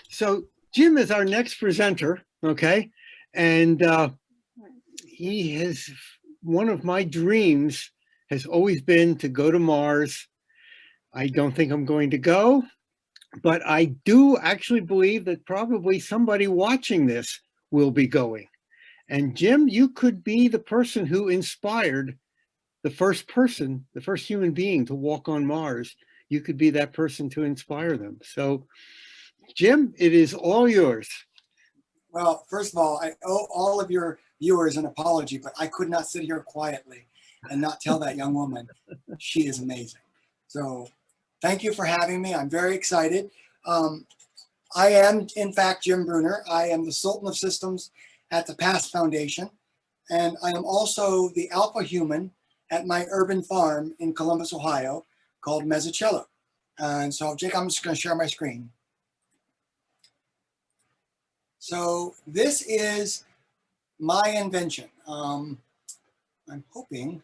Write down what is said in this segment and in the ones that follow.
So Jim is our next presenter, okay? And he has one of my dreams has always been to go to Mars. I don't think I'm going to go, but I do actually believe that probably somebody watching this will be going. And Jim, you could be the person who inspired the first human being to walk on Mars. You could be that person to inspire them. So, Jim, it is all yours. Well, first of all, I owe all of your viewers an apology, but I could not sit here quietly and not tell that young woman she is amazing. So thank you for having me. I'm very excited. I am, in fact, Jim Bruner. I am the Sultan of Systems at the PAST Foundation, and I am also the alpha human at my urban farm in Columbus, Ohio, called Mezzocello. And so, Jake, I'm just going to share my screen. So this is my invention. I'm hoping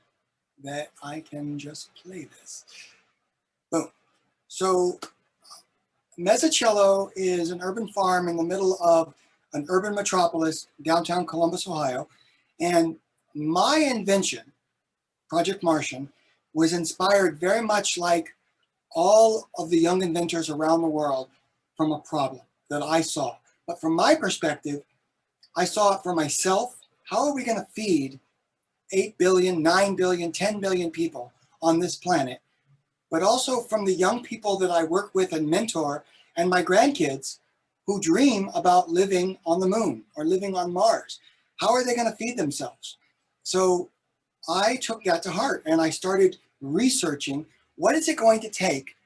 that I can just play this. Boom. So Mezzocello is an urban farm in the middle of an urban metropolis, downtown Columbus, Ohio. And my invention, Project Martian, was inspired very much like all of the young inventors around the world from a problem that I saw. But from my perspective, I saw it for myself. How are we going to feed 8 billion, 9 billion, 10 billion people on this planet? But also from the young people that I work with and mentor and my grandkids who dream about living on the moon or living on Mars. How are they going to feed themselves? So I took that to heart and I started researching what is it going to take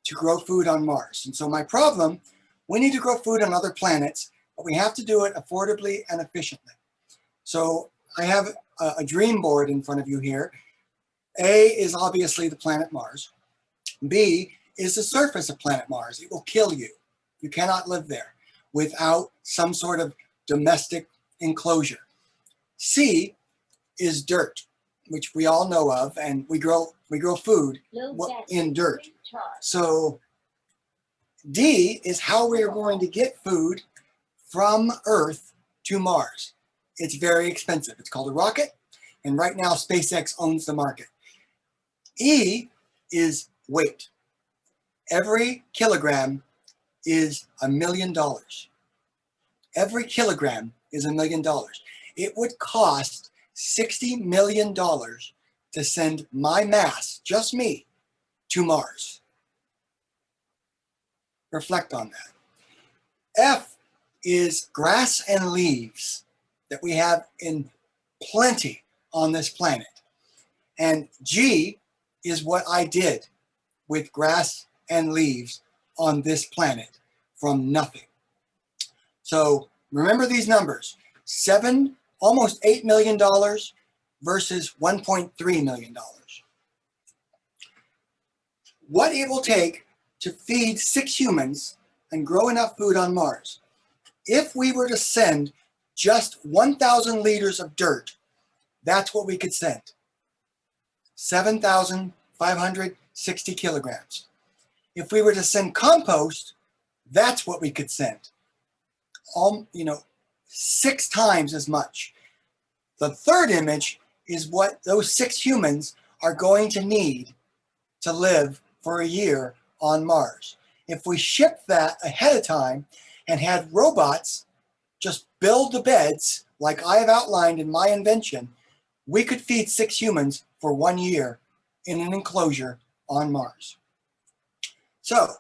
to grow food on Mars. And so my problem, we need to grow food on other planets, but we have to do it affordably and efficiently. So I have a dream board in front of you here. A is obviously the planet Mars. B is the surface of planet Mars. It will kill you. You cannot live there without some sort of domestic enclosure. C is dirt, which we all know of, and we grow food in dirt. So D is how we are going to get food from Earth to Mars. It's very expensive. It's called a rocket, and right now SpaceX owns the market. E is weight. Every kilogram is $1 million. Every kilogram is $1 million. It would cost $60 million to send my mass, just me, to Mars. Reflect on that. F is grass and leaves that we have in plenty on this planet. And G is what I did with grass and leaves on this planet from nothing. So remember these numbers, almost $8 million versus $1.3 million. What it will take to feed 6 humans and grow enough food on Mars. If we were to send just 1,000 liters of dirt, that's what we could send. 7,560 kilograms. If we were to send compost, that's what we could send. 6 times as much. The third image is what those 6 humans are going to need to live for a year on Mars. If we shipped that ahead of time and had robots just build the beds like I have outlined in my invention, we could feed 6 humans for 1 year in an enclosure on Mars. So,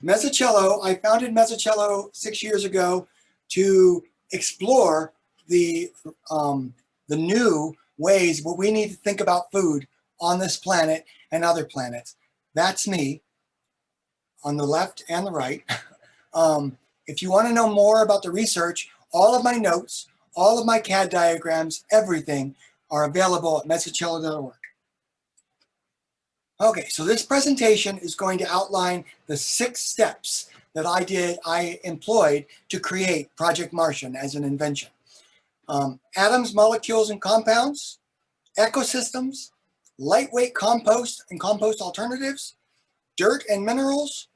Mezzocello, I founded Mezzocello 6 years ago to explore the new ways where we need to think about food on this planet and other planets. That's me on the left and the right. If you want to know more about the research, all of my notes, all of my CAD diagrams, everything are available at mezzocello.org. Okay, so this presentation is going to outline the 6 steps that I employed to create Project Martian as an invention. Atoms, molecules, and compounds, ecosystems, lightweight compost and compost alternatives, dirt and minerals,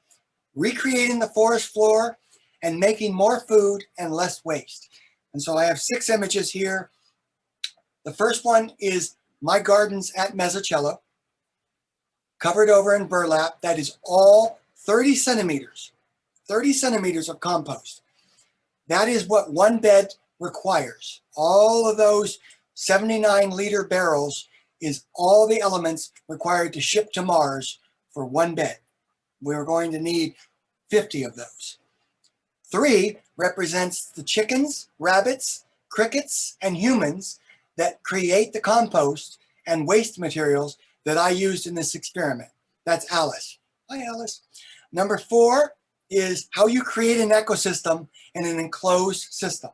recreating the forest floor, and making more food and less waste. And so I have 6 images here. The first one is my gardens at Mezzocello, covered over in burlap. That is all 30 centimeters of compost. That is what one bed requires. All of those 79-liter barrels is all the elements required to ship to Mars for one bed. We're going to need 50 of those. 3 represents the chickens, rabbits, crickets, and humans that create the compost and waste materials that I used in this experiment. That's Alice. Hi, Alice. Number 4 is how you create an ecosystem in an enclosed system.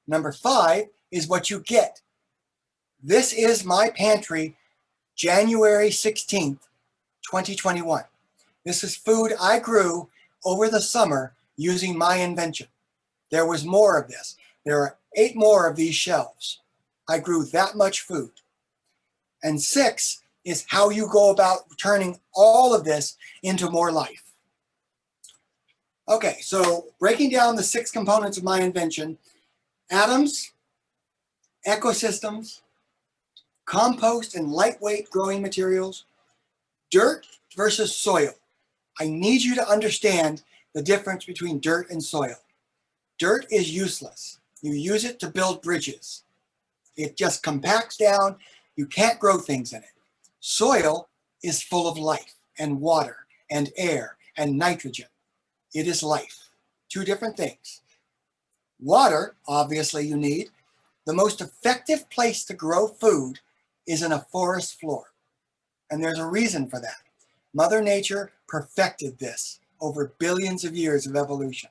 Number 5 is what you get. This is my pantry, January 16th, 2021. This is food I grew over the summer using my invention. There was more of this. There are 8 more of these shelves. I grew that much food. And 6 is how you go about turning all of this into more life. Okay, so breaking down the 6 components of my invention: atoms, ecosystems, compost and lightweight growing materials, dirt versus soil. I need you to understand the difference between dirt and soil. Dirt is useless. You use it to build bridges. It just compacts down. You can't grow things in it. Soil is full of life and water and air and nitrogen. It is life. 2 different things. Water, obviously you need. The most effective place to grow food is in a forest floor. And there's a reason for that. Mother Nature perfected this over billions of years of evolution.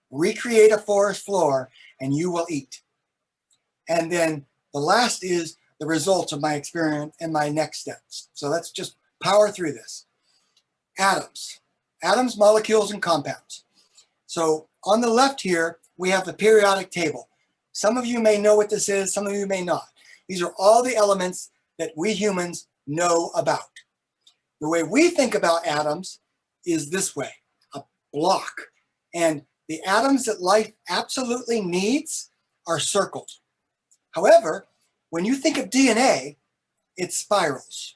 Recreate a forest floor and you will eat. And then the last is the results of my experiment and my next steps. So let's just power through this. Atoms. Atoms, molecules, and compounds. So on the left here, we have the periodic table. Some of you may know what this is, some of you may not. These are all the elements that we humans know about. The way we think about atoms is this way, a block. And the atoms that life absolutely needs are circled. However, when you think of DNA, it spirals.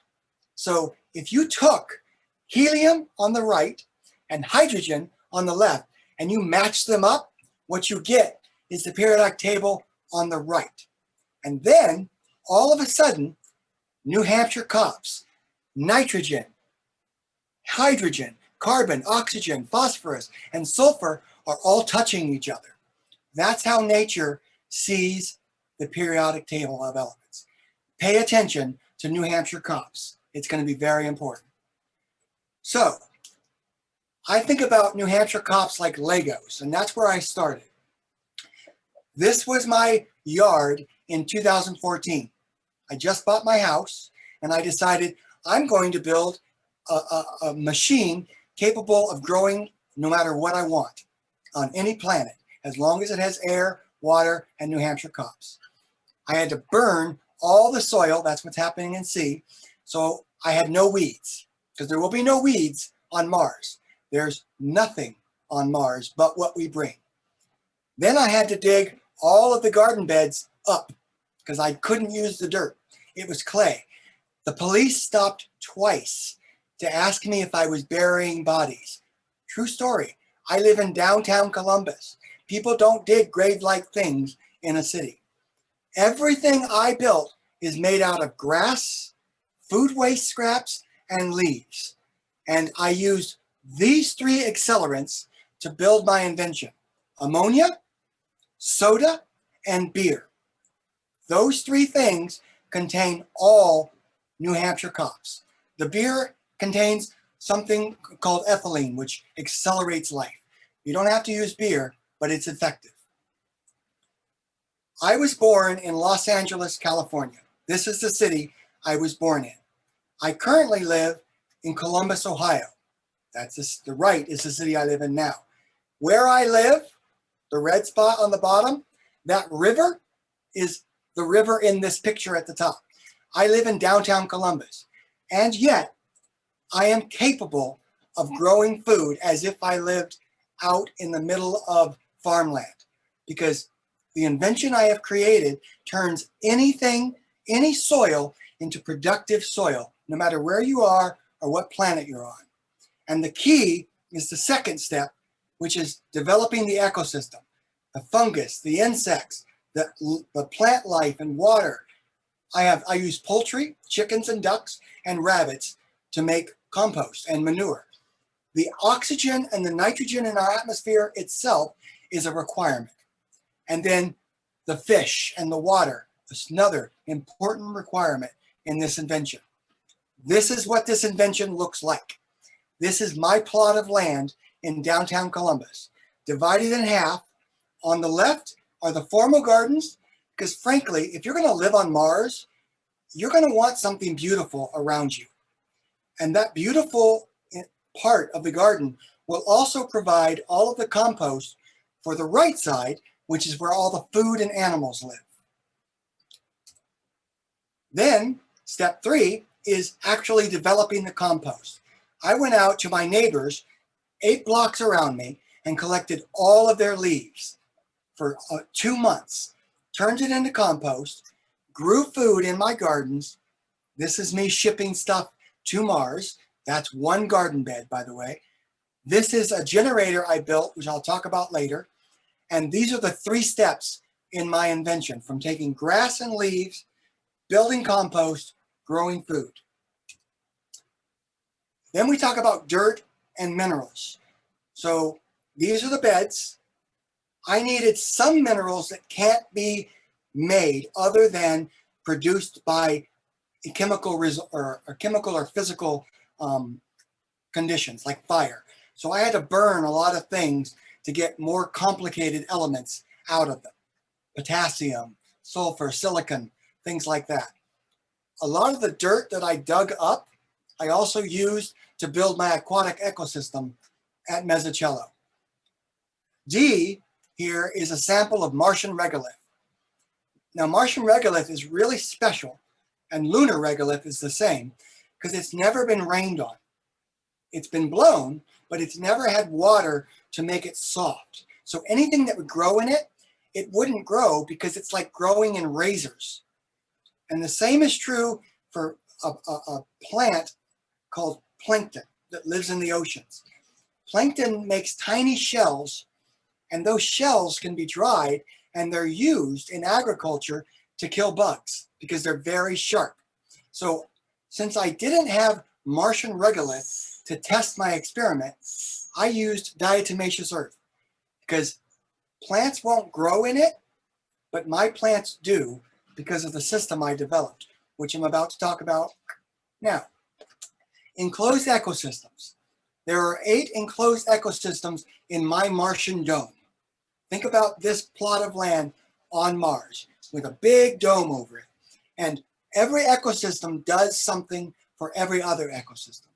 So if you took helium on the right and hydrogen on the left, and you match them up, what you get is the periodic table on the right. And then, all of a sudden, New Hampshire copse, nitrogen, hydrogen, carbon, oxygen, phosphorus, and sulfur are all touching each other. That's how nature sees the periodic table of elements. Pay attention to New Hampshire copse. It's going to be very important. So, I think about New Hampshire copse like Legos, and that's where I started. This was my yard in 2014. I just bought my house, and I decided I'm going to build a machine capable of growing no matter what I want on any planet, as long as it has air, water, and New Hampshire copse. I had to burn all the soil, that's what's happening in C, so I had no weeds, because there will be no weeds on Mars. There's nothing on Mars but what we bring. Then I had to dig all of the garden beds up because I couldn't use the dirt. It was clay. The police stopped twice to ask me if I was burying bodies. True story. I live in downtown Columbus. People don't dig grave-like things in a city. Everything I built is made out of grass, food waste scraps, and leaves. And I used these 3 accelerants to build my invention: ammonia, soda, and beer. Those 3 things contain all New Hampshire copse. The beer contains something called ethylene, which accelerates life. You don't have to use beer, but it's effective. I was born in Los Angeles, California. This is the city I was born in. I currently live in Columbus, Ohio. That's the right is the city I live in now. Where I live, the red spot on the bottom, that river is the river in this picture at the top. I live in downtown Columbus, and yet I am capable of growing food as if I lived out in the middle of farmland, because the invention I have created turns anything, any soil, into productive soil, no matter where you are or what planet you're on. And the key is the second step, which is developing the ecosystem, the fungus, the insects, the plant life and water. I use poultry, chickens and ducks and rabbits to make compost and manure. The oxygen and the nitrogen in our atmosphere itself is a requirement. And then the fish and the water is another important requirement in this invention. This is what this invention looks like. This is my plot of land in downtown Columbus, divided in half. On the left are the formal gardens, because frankly, if you're going to live on Mars, you're going to want something beautiful around you. And that beautiful part of the garden will also provide all of the compost for the right side, which is where all the food and animals live. Then step 3 is actually developing the compost. I went out to my neighbors 8 blocks around me and collected all of their leaves for 2 months, turned it into compost, grew food in my gardens. This is me shipping stuff to Mars. That's one garden bed, by the way. This is a generator I built, which I'll talk about later. And these are the 3 steps in my invention, from taking grass and leaves, building compost, growing food. Then we talk about dirt and minerals. So these are the beds. I needed some minerals that can't be made other than produced by chemical or physical conditions like fire. So I had to burn a lot of things to get more complicated elements out of them. Potassium, sulfur, silicon, things like that. A lot of the dirt that I dug up, I also used to build my aquatic ecosystem at Mezzocello. D here is a sample of Martian regolith. Now, Martian regolith is really special, and lunar regolith is the same, because it's never been rained on. It's been blown, but it's never had water to make it soft. So anything that would grow in it, it wouldn't grow because it's like growing in razors. And the same is true for a plant called plankton that lives in the oceans. Plankton makes tiny shells, and those shells can be dried, and they're used in agriculture to kill bugs because they're very sharp. So since I didn't have Martian regolith to test my experiment, I used diatomaceous earth because plants won't grow in it, but my plants do because of the system I developed, which I'm about to talk about now. Enclosed ecosystems. There are 8 enclosed ecosystems in my Martian dome. Think about this plot of land on Mars with a big dome over it. And every ecosystem does something for every other ecosystem.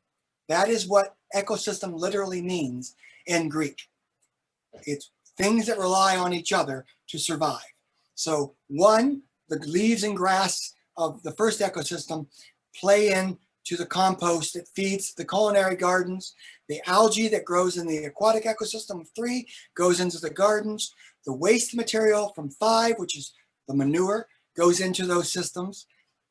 That is what ecosystem literally means in Greek. It's things that rely on each other to survive. So 1, the leaves and grass of the first ecosystem play in to the compost that feeds the culinary gardens. The algae that grows in the aquatic ecosystem of 3 goes into the gardens. The waste material from 5, which is the manure, goes into those systems.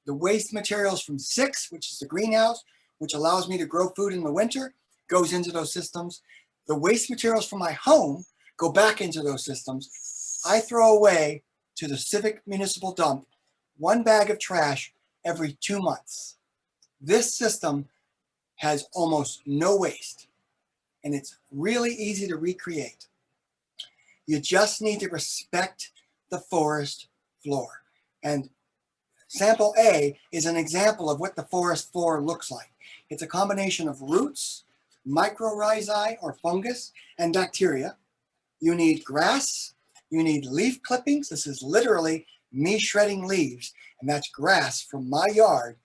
The waste materials from 6, which is the greenhouse, which allows me to grow food in the winter, goes into those systems. The waste materials from my home go back into those systems. I throw away to the civic municipal dump 1 bag of trash every 2 months. This system has almost no waste, and it's really easy to recreate. You just need to respect the forest floor. And sample A is an example of what the forest floor looks like. It's a combination of roots, mycorrhizae or fungus, and bacteria. You need grass, you need leaf clippings. This is literally me shredding leaves, and that's grass from my yard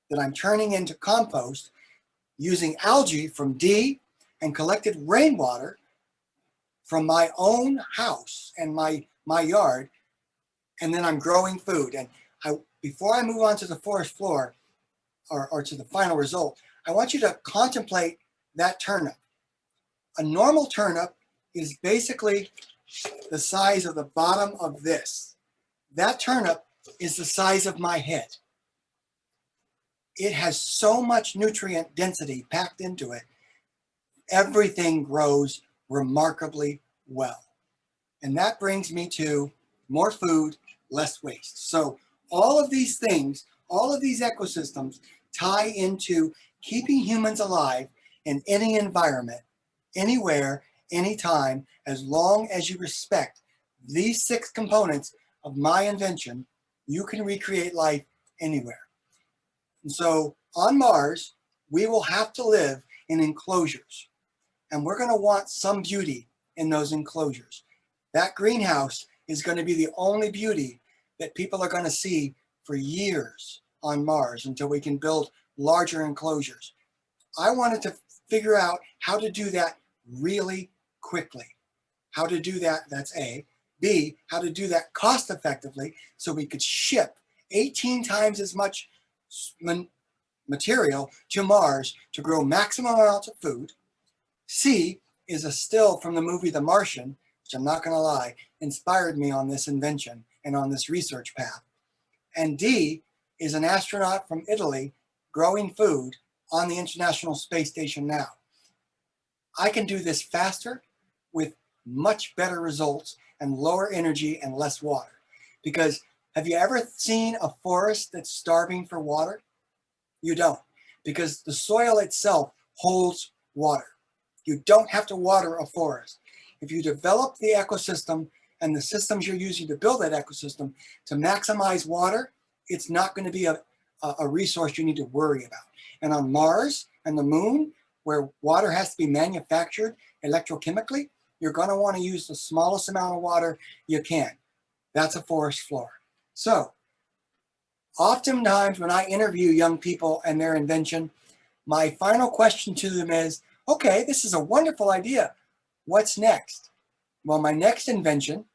that I'm turning into compost using algae from D and collected rainwater from my own house and my yard, and then I'm growing food. And before I move on to the forest floor or to the final result, I want you to contemplate that turnip. A normal turnip is basically the size of the bottom of this. That turnip is the size of my head. It has so much nutrient density packed into it. Everything grows remarkably well. And that brings me to more food, less waste. So all of these things, all of these ecosystems tie into keeping humans alive in any environment, anywhere, anytime, as long as you respect these 6 components of my invention. You can recreate life anywhere. And so on Mars, we will have to live in enclosures. And we're going to want some beauty in those enclosures. That greenhouse is going to be the only beauty that people are going to see for years on Mars until we can build larger enclosures. I wanted to figure out how to do that really quickly. How to do that, that's A. B, how to do that cost effectively so we could ship 18 times as much material to Mars to grow maximum amounts of food. C is a still from the movie The Martian, which I'm not going to lie, inspired me on this invention and on this research path. And D is an astronaut from Italy growing food on the International Space Station now. I can do this faster with much better results and lower energy and less water. Because have you ever seen a forest that's starving for water? You don't, because the soil itself holds water. You don't have to water a forest. If you develop the ecosystem and the systems you're using to build that ecosystem to maximize water, it's not going to be a resource you need to worry about. And on Mars and the moon, where water has to be manufactured electrochemically, you're going to want to use the smallest amount of water you can. That's a forest floor. So, oftentimes when I interview young people and their invention, my final question to them is, okay, this is a wonderful idea. What's next? Well, my next invention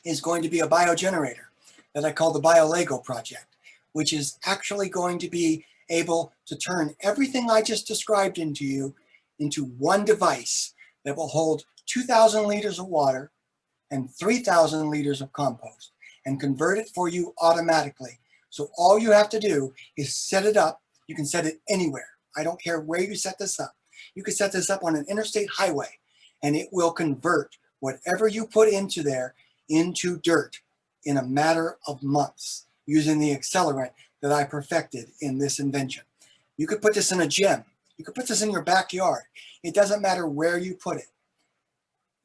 is going to be a biogenerator that I call the BioLego project, which is actually going to be able to turn everything I just described into you into one device that will hold 2,000 liters of water and 3,000 liters of compost and convert it for you automatically. So all you have to do is set it up. You can set it anywhere. I don't care where you set this up. You can set this up on an interstate highway and it will convert whatever you put into there into dirt in a matter of months using the accelerant that I perfected in this invention. You could put this in a gym. You could put this in your backyard. It doesn't matter where you put it.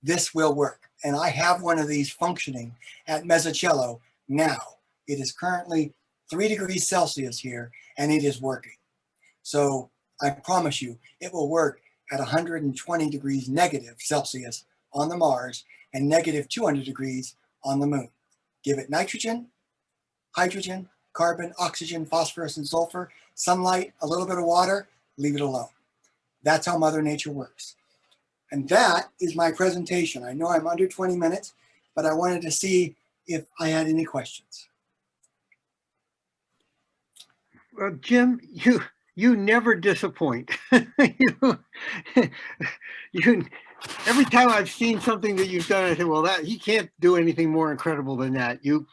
This will work. And I have one of these functioning at Mezzocello now. It is currently 3 degrees Celsius here and it is working. So I promise you it will work at 120 degrees negative Celsius on the Mars and negative 200 degrees on the moon. Give it nitrogen, hydrogen, carbon, oxygen, phosphorus, and sulfur, sunlight, a little bit of water, leave it alone. That's how Mother Nature works. And that is my presentation. I know I'm under 20 minutes, but I wanted to see if I had any questions. Well, Jim, you never disappoint. you every time I've seen something that you've done, I say, well, that he can't do anything more incredible than that. You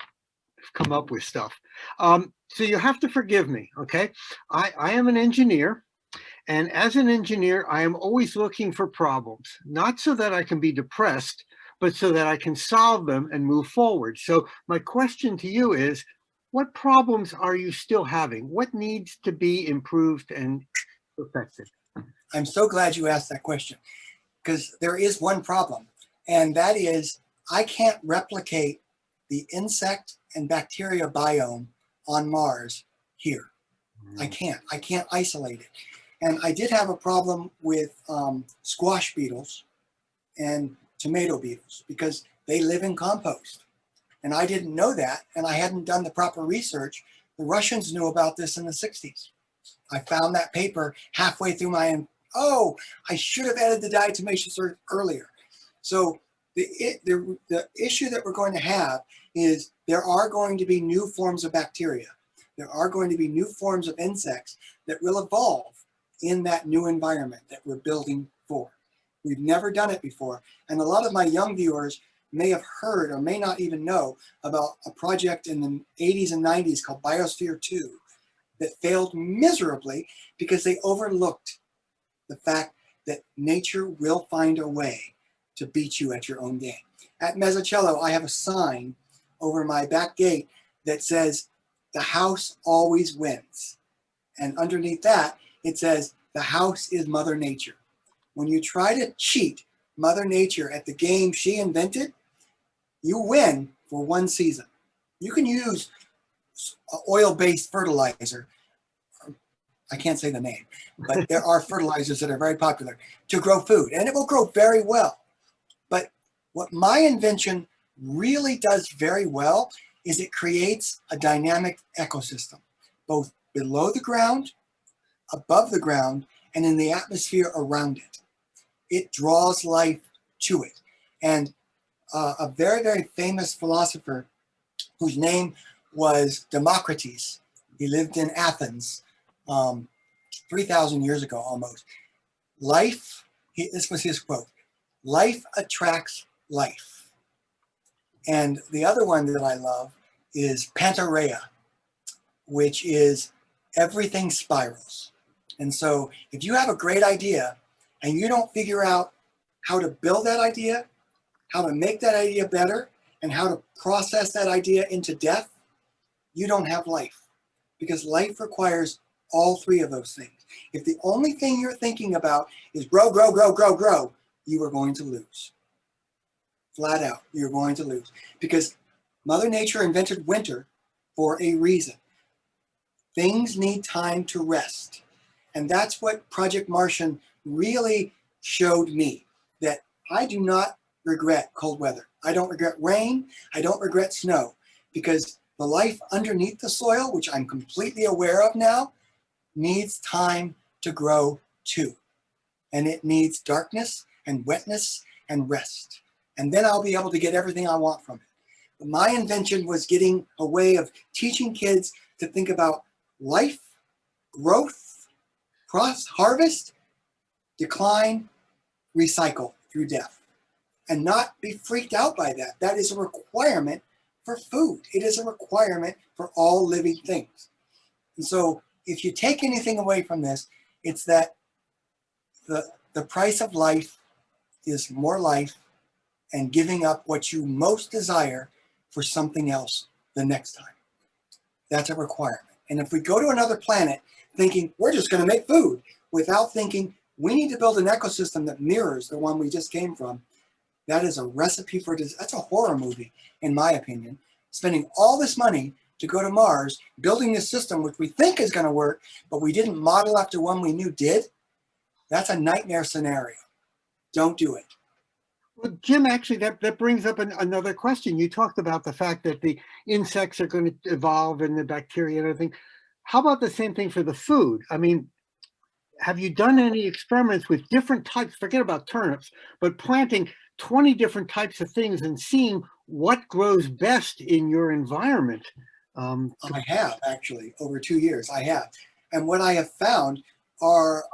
come up with stuff. So you have to forgive me, okay? I am an engineer, and as an engineer, I am always looking for problems, not so that I can be depressed, but so that I can solve them and move forward. So my question to you is, what problems are you still having? What needs to be improved and perfected? I'm so glad you asked that question because there is one problem, and that is I can't replicate the insect and bacteria biome on Mars here. I can't isolate it. And I did have a problem with squash beetles and tomato beetles because they live in compost. And I didn't know that, and I hadn't done the proper research. The Russians knew about this in the 60s. I found that paper halfway through my, oh, I should have added the diatomaceous earth earlier. So the issue that we're going to have is there are going to be new forms of bacteria. There are going to be new forms of insects that will evolve in that new environment that we're building for. We've never done it before. And a lot of my young viewers may have heard or may not even know about a project in the 80s and 90s called Biosphere 2 that failed miserably because they overlooked the fact that nature will find a way to beat you at your own game. At Mezzocello, I have a sign over my back gate that says, "The house always wins." And underneath that, it says, "The house is Mother Nature." When you try to cheat Mother Nature at the game she invented, you win for one season. You can use oil-based fertilizer. I can't say the name, but there are fertilizers that are very popular to grow food, and it will grow very well. But what my invention really does very well is it creates a dynamic ecosystem, both below the ground, above the ground, and in the atmosphere around it. It draws life to it. And a very, very famous philosopher whose name was Democritus, he lived in Athens 3,000 years ago almost. This was his quote, "Life attracts life." And the other one that I love is Pantareia, which is everything spirals. And so if you have a great idea and you don't figure out how to build that idea, how to make that idea better, and how to process that idea into death, you don't have life. Because life requires all three of those things. If the only thing you're thinking about is grow, grow, grow, grow, grow, you are going to lose. Flat out, you're going to lose. Because Mother Nature invented winter for a reason. Things need time to rest. And that's what Project Martian really showed me, that I do not regret cold weather. I don't regret rain. I don't regret snow, because the life underneath the soil, which I'm completely aware of now, needs time to grow too. And it needs darkness and wetness and rest. And then I'll be able to get everything I want from it. But my invention was getting a way of teaching kids to think about life, growth, harvest, decline, recycle through death, and not be freaked out by that. That is a requirement for food. It is a requirement for all living things. And so if you take anything away from this, it's that the price of life is more life and giving up what you most desire for something else the next time. That's a requirement. And if we go to another planet thinking we're just going to make food without thinking we need to build an ecosystem that mirrors the one we just came from, that is a recipe for disaster. That's a horror movie, in my opinion. Spending all this money to go to Mars, building this system which we think is going to work, but we didn't model after one we knew did. That's a nightmare scenario. Don't do it. Well, Jim, actually, that brings up another question. You talked about the fact that the insects are going to evolve and the bacteria and everything. How about the same thing for the food? I mean, have you done any experiments with different types, forget about turnips, but planting 20 different types of things and seeing what grows best in your environment? I have, actually, over 2 years, I have. And what I have found are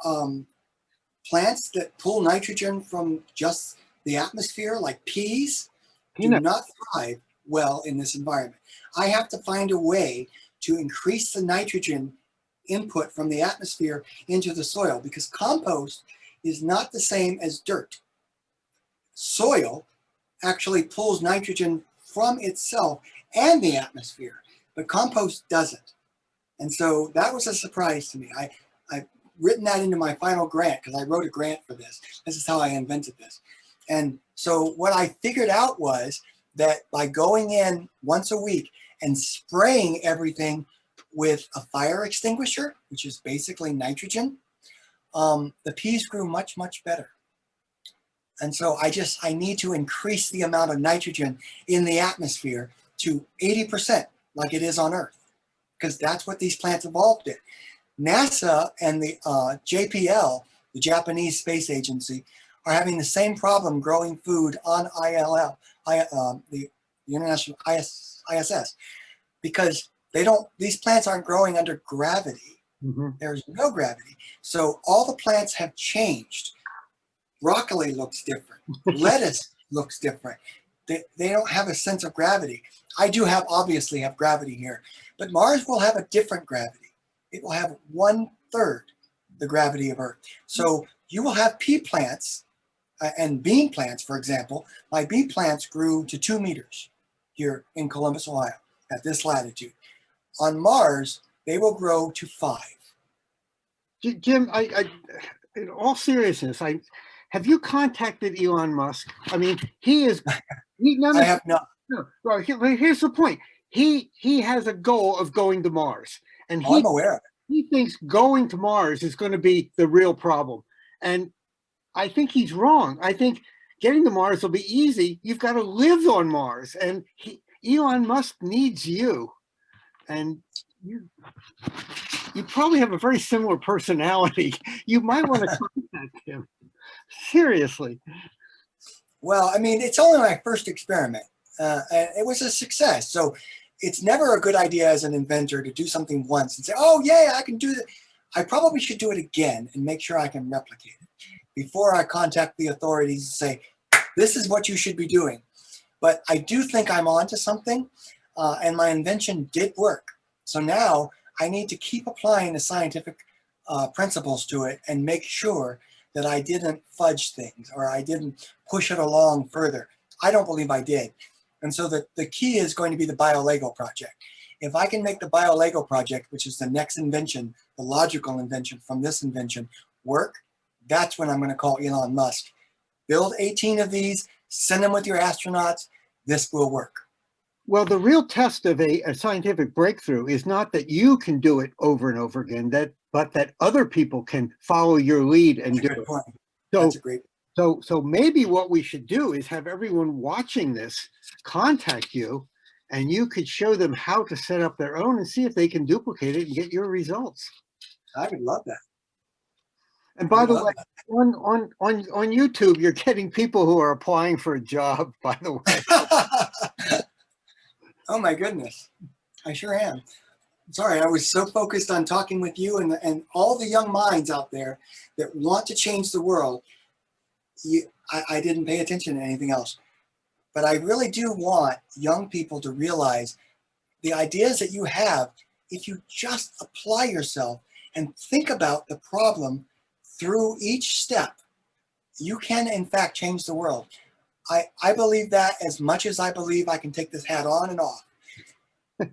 plants that pull nitrogen from just the atmosphere, like peas, do not thrive well in this environment. I have to find a way to increase the nitrogen input from the atmosphere into the soil, because compost is not the same as dirt. Soil actually pulls nitrogen from itself and the atmosphere, but compost doesn't. And so that was a surprise to me. I've written that into my final grant because I wrote a grant for this. This is how I invented this. And so what I figured out was that by going in once a week and spraying everything with a fire extinguisher, which is basically nitrogen, the peas grew much, much better. And so I need to increase the amount of nitrogen in the atmosphere to 80%, like it is on Earth, because that's what these plants evolved in. NASA and the JPL, the Japanese Space Agency, are having the same problem growing food on ILL, the International ISS, because these plants aren't growing under gravity. Mm-hmm. There's no gravity. So all the plants have changed. Broccoli looks different. Lettuce looks different. they don't have a sense of gravity. I do obviously have gravity here, but Mars will have a different gravity. It will have 1/3 the gravity of Earth. So you will have pea plants and bean plants, for example. My bean plants grew to 2 meters here in Columbus, Ohio, at this latitude. On Mars, they will grow to 5. Jim, in all seriousness, have you contacted Elon Musk? I mean, I have not. no. Well, here's the point. He has a goal of going to Mars, and I'm aware of it. he thinks going to Mars is going to be the real problem. And I think he's wrong. I think getting to Mars will be easy. You've got to live on Mars, and Elon Musk needs you. And you probably have a very similar personality. You might want to contact him. Seriously. Well, I mean, it's only my first experiment. And it was a success. So it's never a good idea as an inventor to do something once and say, oh, yeah, I can do that. I probably should do it again and make sure I can replicate it before I contact the authorities and say, this is what you should be doing. But I do think I'm onto something, and my invention did work. So now I need to keep applying the scientific principles to it and make sure that I didn't fudge things or I didn't push it along further. I don't believe I did. And so the key is going to be the BioLego project. If I can make the BioLego project, which is the next invention, the logical invention from this invention, work, that's when I'm going to call Elon Musk. Build 18 of these, send them with your astronauts. This will work. Well, the real test of a scientific breakthrough is not that you can do it over and over again, but that other people can follow your lead and do it. Point. So, that's a great. So maybe what we should do is have everyone watching this contact you, and you could show them how to set up their own and see if they can duplicate it and get your results. I would love that. And by the way, on YouTube, you're getting people who are applying for a job, by the way. Oh my goodness. I sure am. Sorry, I was so focused on talking with you and all the young minds out there that want to change the world. I didn't pay attention to anything else. But I really do want young people to realize the ideas that you have, if you just apply yourself and think about the problem through each step, you can in fact change the world. I believe that as much as I believe I can take this hat on and off.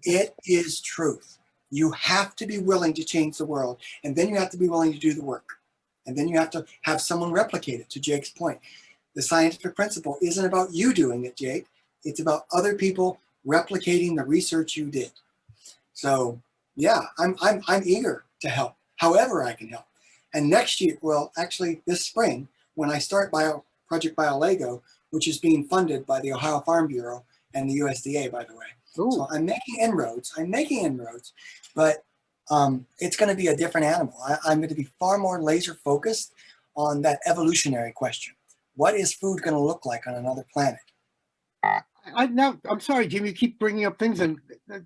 It is truth. You have to be willing to change the world, and then you have to be willing to do the work. And then you have to have someone replicate it, to Jake's point. The scientific principle isn't about you doing it, Jake. It's about other people replicating the research you did. So yeah, I'm eager to help, however I can help. And next year, well, actually this spring, when I start Project BioLego, which is being funded by the Ohio Farm Bureau and the USDA, by the way. Ooh. So I'm making inroads, but it's going to be a different animal. I'm going to be far more laser focused on that evolutionary question. What is food going to look like on another planet? I'm sorry, Jim, you keep bringing up things and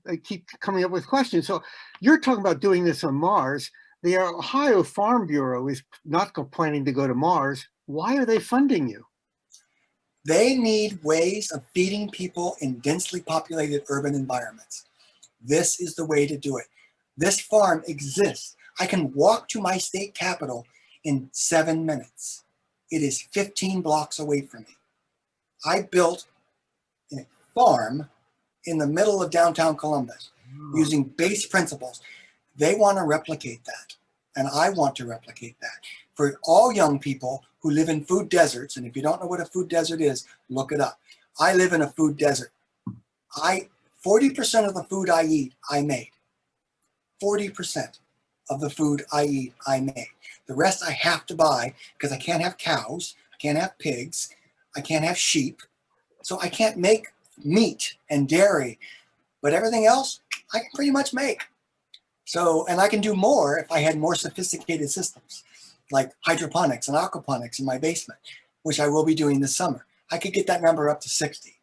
I keep coming up with questions. So you're talking about doing this on Mars. The Ohio Farm Bureau is not planning to go to Mars. Why are they funding you? They need ways of feeding people in densely populated urban environments. This is the way to do it. This farm exists. I can walk to my state capital in 7 minutes. It is 15 blocks away from me. I built a farm in the middle of downtown Columbus using base principles. They want to replicate that, and I want to replicate that. For all young people who live in food deserts, and if you don't know what a food desert is, look it up. I live in a food desert. 40% of the food I eat, I made. 40% of the food I eat, I made. The rest I have to buy because I can't have cows, I can't have pigs, I can't have sheep, so I can't make meat and dairy, but everything else I can pretty much make. So, and I can do more if I had more sophisticated systems like hydroponics and aquaponics in my basement, which I will be doing this summer. I could get that number up to 60.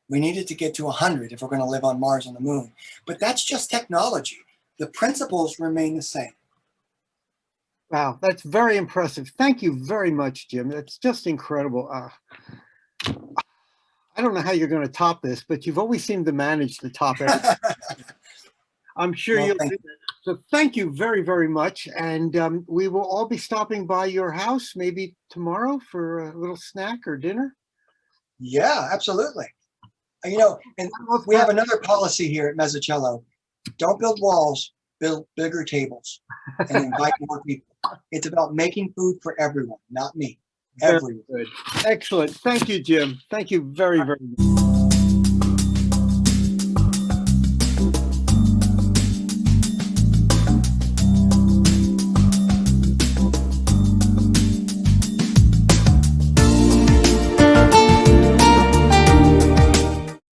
We needed to get to 100 if we're going to live on Mars and the moon. But that's just technology. The principles remain the same. Wow, that's very impressive. Thank you very much, Jim. That's just incredible. I don't know how you're going to top this, but you've always seemed to manage to top everything. I'm sure Well, you'll thank do that. So thank you very, very much. And we will all be stopping by your house maybe tomorrow for a little snack or dinner. Yeah, absolutely. You know, and I love we have that. another policy here at Mezzacello. Don't build walls, build bigger tables and invite more people. It's about making food for everyone, not me. Very Everyone. good. Excellent. Thank you, Jim. Thank you very, very much.